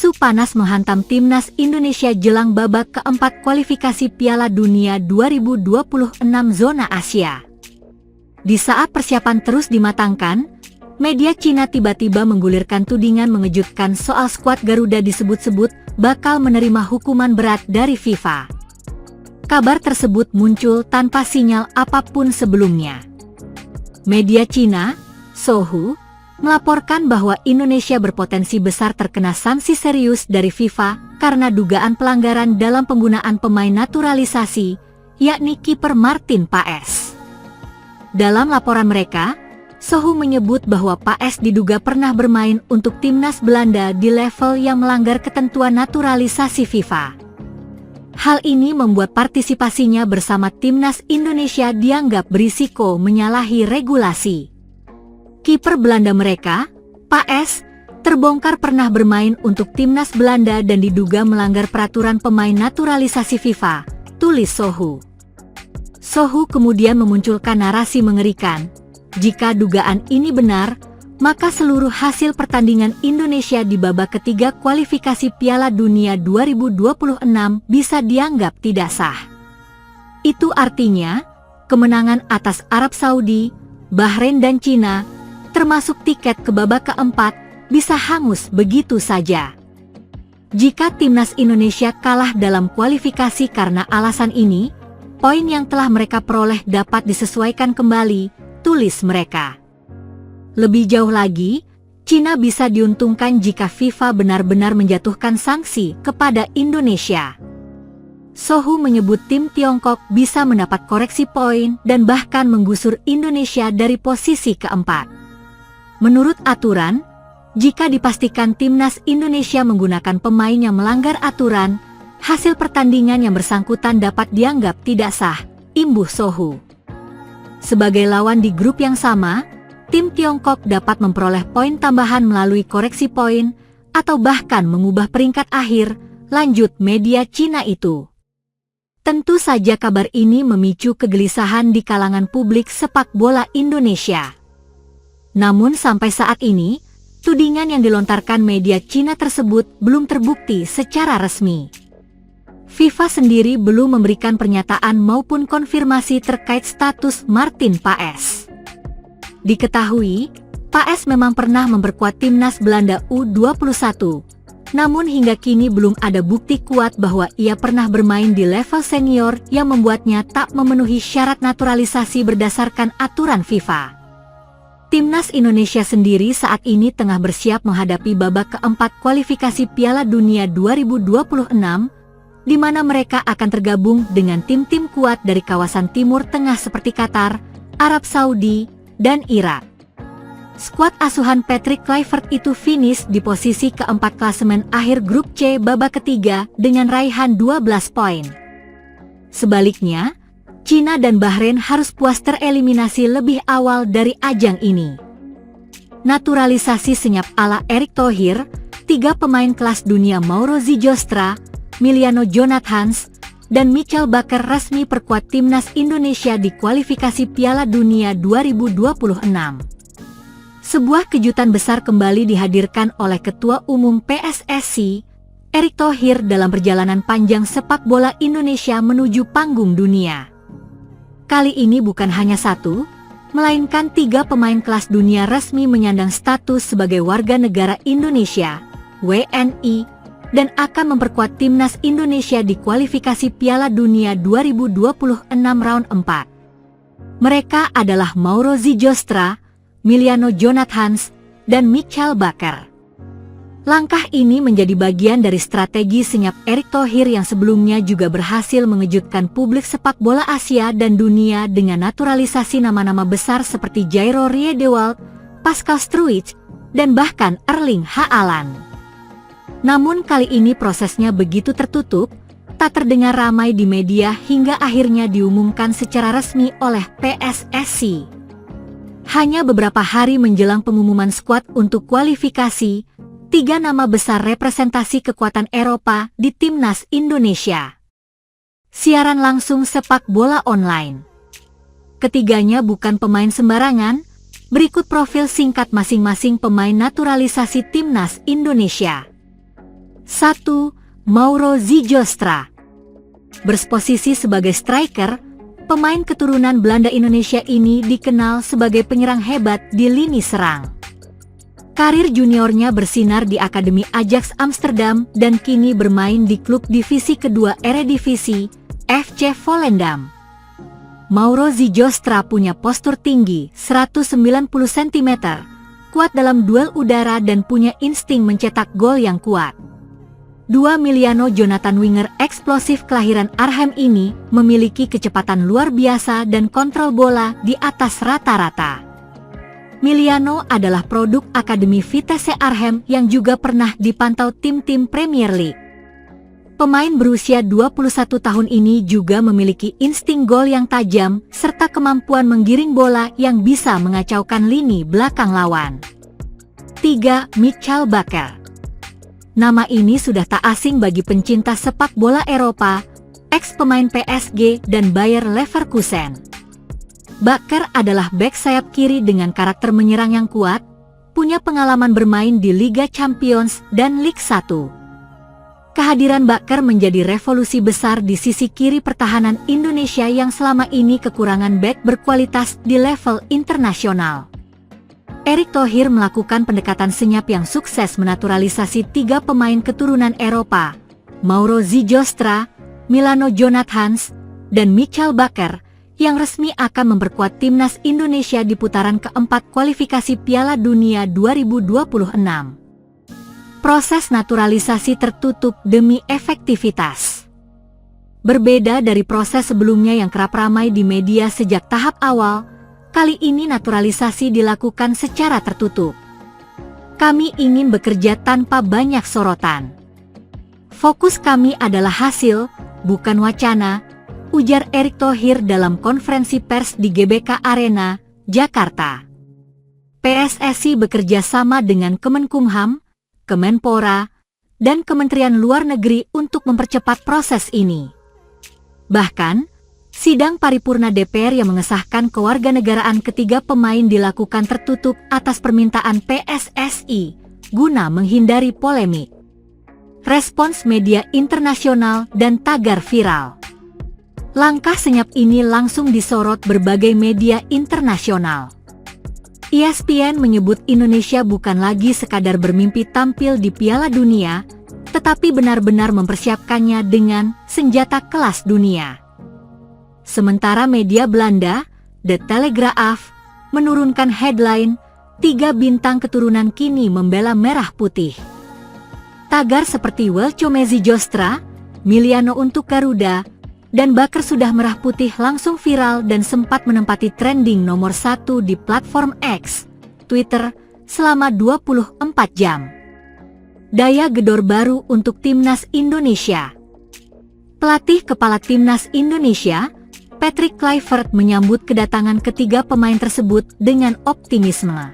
Isu panas menghantam timnas Indonesia jelang babak keempat kualifikasi Piala Dunia 2026 zona Asia. Di saat persiapan terus dimatangkan, media Cina tiba-tiba menggulirkan tudingan mengejutkan soal skuad Garuda disebut-sebut bakal menerima hukuman berat dari FIFA. Kabar tersebut muncul tanpa sinyal apapun sebelumnya. Media Cina, Sohu, melaporkan bahwa Indonesia berpotensi besar terkena sanksi serius dari FIFA karena dugaan pelanggaran dalam penggunaan pemain naturalisasi, yakni kiper Martin Paes. Dalam laporan mereka, Sohu menyebut bahwa Paes diduga pernah bermain untuk timnas Belanda di level yang melanggar ketentuan naturalisasi FIFA. Hal ini membuat partisipasinya bersama timnas Indonesia dianggap berisiko menyalahi regulasi. Kiper Belanda mereka, Paes, terbongkar pernah bermain untuk timnas Belanda dan diduga melanggar peraturan pemain naturalisasi FIFA, tulis Sohu. Sohu kemudian memunculkan narasi mengerikan. Jika dugaan ini benar, maka seluruh hasil pertandingan Indonesia di babak ketiga kualifikasi Piala Dunia 2026 bisa dianggap tidak sah. Itu artinya, kemenangan atas Arab Saudi, Bahrain dan Cina, termasuk tiket ke babak keempat, bisa hangus begitu saja. Jika timnas Indonesia kalah dalam kualifikasi karena alasan ini, poin yang telah mereka peroleh dapat disesuaikan kembali, tulis mereka. Lebih jauh lagi, Cina bisa diuntungkan jika FIFA benar-benar menjatuhkan sanksi kepada Indonesia. Sohu menyebut tim Tiongkok bisa mendapat koreksi poin dan bahkan menggusur Indonesia dari posisi keempat. Menurut aturan, jika dipastikan timnas Indonesia menggunakan pemain yang melanggar aturan, hasil pertandingan yang bersangkutan dapat dianggap tidak sah, imbuh Sohu. Sebagai lawan di grup yang sama, tim Tiongkok dapat memperoleh poin tambahan melalui koreksi poin, atau bahkan mengubah peringkat akhir, lanjut media Cina itu. Tentu saja kabar ini memicu kegelisahan di kalangan publik sepak bola Indonesia. Namun sampai saat ini, tudingan yang dilontarkan media Cina tersebut belum terbukti secara resmi. FIFA sendiri belum memberikan pernyataan maupun konfirmasi terkait status Martin Paes. Diketahui, Paes memang pernah memperkuat timnas Belanda U21, namun hingga kini belum ada bukti kuat bahwa ia pernah bermain di level senior yang membuatnya tak memenuhi syarat naturalisasi berdasarkan aturan FIFA. Timnas Indonesia sendiri saat ini tengah bersiap menghadapi babak keempat kualifikasi Piala Dunia 2026, di mana mereka akan tergabung dengan tim-tim kuat dari kawasan Timur Tengah seperti Qatar, Arab Saudi, dan Irak. Skuad asuhan Patrick Kluivert itu finish di posisi keempat klasemen akhir grup C babak ketiga dengan raihan 12 poin. Sebaliknya, Cina dan Bahrain harus puas tereliminasi lebih awal dari ajang ini. Naturalisasi senyap ala Erick Thohir, 3 pemain kelas dunia Mauro Zijostra, Miliano Jonathans, dan Michael Baker resmi perkuat timnas Indonesia di kualifikasi Piala Dunia 2026. Sebuah kejutan besar kembali dihadirkan oleh Ketua Umum PSSI, Erick Thohir dalam perjalanan panjang sepak bola Indonesia menuju panggung dunia. Kali ini bukan hanya 1, melainkan 3 pemain kelas dunia resmi menyandang status sebagai warga negara Indonesia, WNI, dan akan memperkuat timnas Indonesia di kualifikasi Piala Dunia 2026 round 4. Mereka adalah Mauro Zijostra, Miliano Jonathans, dan Michael Baker. Langkah ini menjadi bagian dari strategi senyap Erick Thohir yang sebelumnya juga berhasil mengejutkan publik sepak bola Asia dan dunia dengan naturalisasi nama-nama besar seperti Jairo Riedewald, Pascal Struijk, dan bahkan Erling Haaland. Namun kali ini prosesnya begitu tertutup, tak terdengar ramai di media hingga akhirnya diumumkan secara resmi oleh PSSI. Hanya beberapa hari menjelang pengumuman skuad untuk kualifikasi, 3 nama besar representasi kekuatan Eropa di timnas Indonesia. Siaran langsung sepak bola online. Ketiganya bukan pemain sembarangan, berikut profil singkat masing-masing pemain naturalisasi timnas Indonesia. 1. Mauro Zijostra. Berposisi sebagai striker, pemain keturunan Belanda Indonesia ini dikenal sebagai penyerang hebat di lini serang. Karir juniornya bersinar di Akademi Ajax Amsterdam dan kini bermain di klub divisi kedua Eredivisie, FC Volendam. Mauro Zijostra punya postur tinggi 190 cm, kuat dalam duel udara dan punya insting mencetak gol yang kuat. 2. Miliano Jonathan, winger eksplosif kelahiran Arnhem ini memiliki kecepatan luar biasa dan kontrol bola di atas rata-rata. Miliano adalah produk Akademi Vitesse Arnhem yang juga pernah dipantau tim-tim Premier League. Pemain berusia 21 tahun ini juga memiliki insting gol yang tajam serta kemampuan menggiring bola yang bisa mengacaukan lini belakang lawan. 3. Michael Bakker. Nama ini sudah tak asing bagi pencinta sepak bola Eropa, ex-pemain PSG dan Bayer Leverkusen. Bakker adalah bek sayap kiri dengan karakter menyerang yang kuat, punya pengalaman bermain di Liga Champions dan Ligue 1. Kehadiran Bakker menjadi revolusi besar di sisi kiri pertahanan Indonesia yang selama ini kekurangan bek berkualitas di level internasional. Erick Thohir melakukan pendekatan senyap yang sukses menaturalisasi 3 pemain keturunan Eropa, Mauro Zijostra, Milano Jonathans, dan Michael Bakker, yang resmi akan memperkuat timnas Indonesia di putaran keempat kualifikasi Piala Dunia 2026. Proses naturalisasi tertutup demi efektivitas. Berbeda dari proses sebelumnya yang kerap ramai di media sejak tahap awal, kali ini naturalisasi dilakukan secara tertutup. Kami ingin bekerja tanpa banyak sorotan. Fokus kami adalah hasil, bukan wacana, ujar Erick Thohir dalam konferensi pers di GBK Arena, Jakarta. PSSI bekerja sama dengan Kemenkumham, Kemenpora, dan Kementerian Luar Negeri untuk mempercepat proses ini. Bahkan, sidang paripurna DPR yang mengesahkan kewarganegaraan ketiga pemain dilakukan tertutup atas permintaan PSSI, guna menghindari polemik. Respons media internasional dan tagar viral. Langkah senyap ini langsung disorot berbagai media internasional. ESPN menyebut Indonesia bukan lagi sekadar bermimpi tampil di Piala Dunia, tetapi benar-benar mempersiapkannya dengan senjata kelas dunia. Sementara media Belanda, The Telegraaf, menurunkan headline, 3 bintang keturunan kini membela merah putih. Tagar seperti Welcome Zijostra, Miliano untuk Garuda, dan Bakker sudah merah putih langsung viral dan sempat menempati trending nomor 1 di platform X, Twitter, selama 24 jam. Daya gedor baru untuk timnas Indonesia. Pelatih kepala timnas Indonesia, Patrick Kluivert, menyambut kedatangan ketiga pemain tersebut dengan optimisme.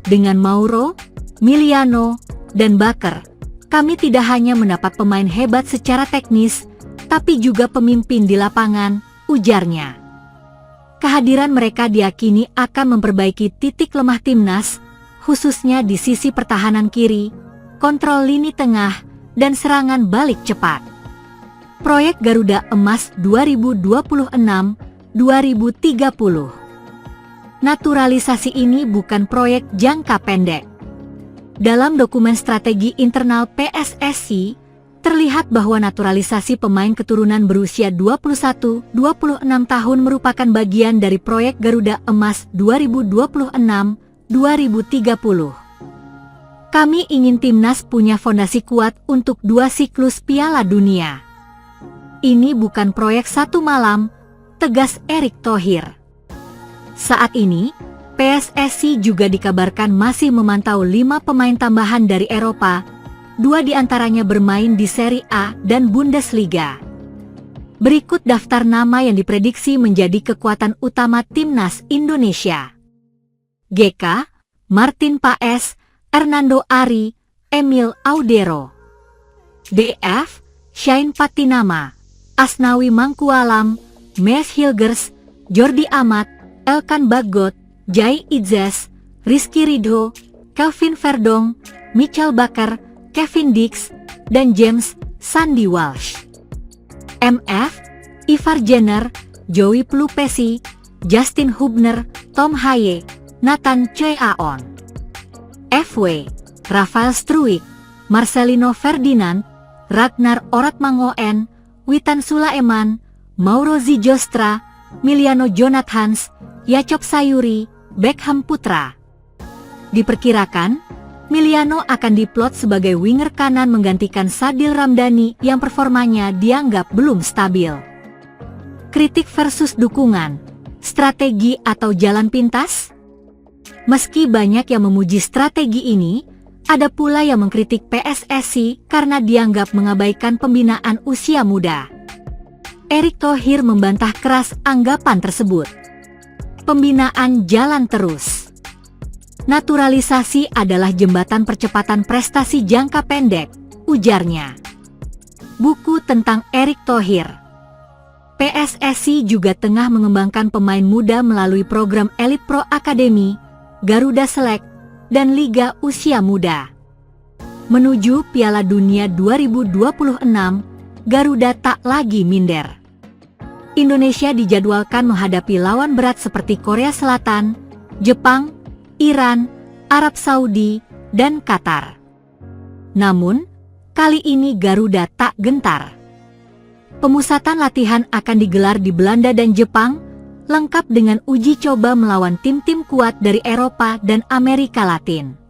Dengan Mauro, Miliano, dan Bakker, kami tidak hanya mendapat pemain hebat secara teknis, tapi juga pemimpin di lapangan, ujarnya. Kehadiran mereka diyakini akan memperbaiki titik lemah timnas, khususnya di sisi pertahanan kiri, kontrol lini tengah, dan serangan balik cepat. Proyek Garuda Emas 2026-2030. Naturalisasi ini bukan proyek jangka pendek. Dalam dokumen strategi internal PSSI, terlihat bahwa naturalisasi pemain keturunan berusia 21-26 tahun merupakan bagian dari proyek Garuda Emas 2026-2030. Kami ingin timnas punya fondasi kuat untuk 2 siklus Piala Dunia. Ini bukan proyek satu malam, tegas Erick Thohir. Saat ini, PSSI juga dikabarkan masih memantau 5 pemain tambahan dari Eropa, 2 diantaranya bermain di Serie A dan Bundesliga. Berikut daftar nama yang diprediksi menjadi kekuatan utama timnas Indonesia. GK, Martin Paes, Hernando Ari, Emil Audero. DF, Shain Patinama, Asnawi Mangkualam, Mes Hilgers, Jordi Amat, Elkan Bagot, Jai Idzes, Rizky Ridho, Kelvin Verdong, Michael Bakker, Kevin Dix, dan James Sandy Walsh. MF, Ivar Jenner, Joey Plupesi, Justin Hubner, Tom Haye, Nathan Cheaon. FW, Rafael Struijk, Marcelino Ferdinand, Ragnar Oratmangoen, Witan Sulaiman, Mauro Zijostra, Miliano Jonathans, Yacop Sayuri, Beckham Putra. Diperkirakan, Miliano akan diplot sebagai winger kanan menggantikan Sadil Ramdhani yang performanya dianggap belum stabil. Kritik versus dukungan, strategi atau jalan pintas? Meski banyak yang memuji strategi ini, ada pula yang mengkritik PSSI karena dianggap mengabaikan pembinaan usia muda. Erick Thohir membantah keras anggapan tersebut. Pembinaan jalan terus. Naturalisasi adalah jembatan percepatan prestasi jangka pendek, ujarnya. Buku tentang Erick Thohir. PSSI juga tengah mengembangkan pemain muda melalui program Elite Pro Academy, Garuda Select, dan Liga Usia Muda. Menuju Piala Dunia 2026, Garuda tak lagi minder. Indonesia dijadwalkan menghadapi lawan berat seperti Korea Selatan, Jepang, Iran, Arab Saudi, dan Qatar. Namun, kali ini Garuda tak gentar. Pemusatan latihan akan digelar di Belanda dan Jepang, lengkap dengan uji coba melawan tim-tim kuat dari Eropa dan Amerika Latin.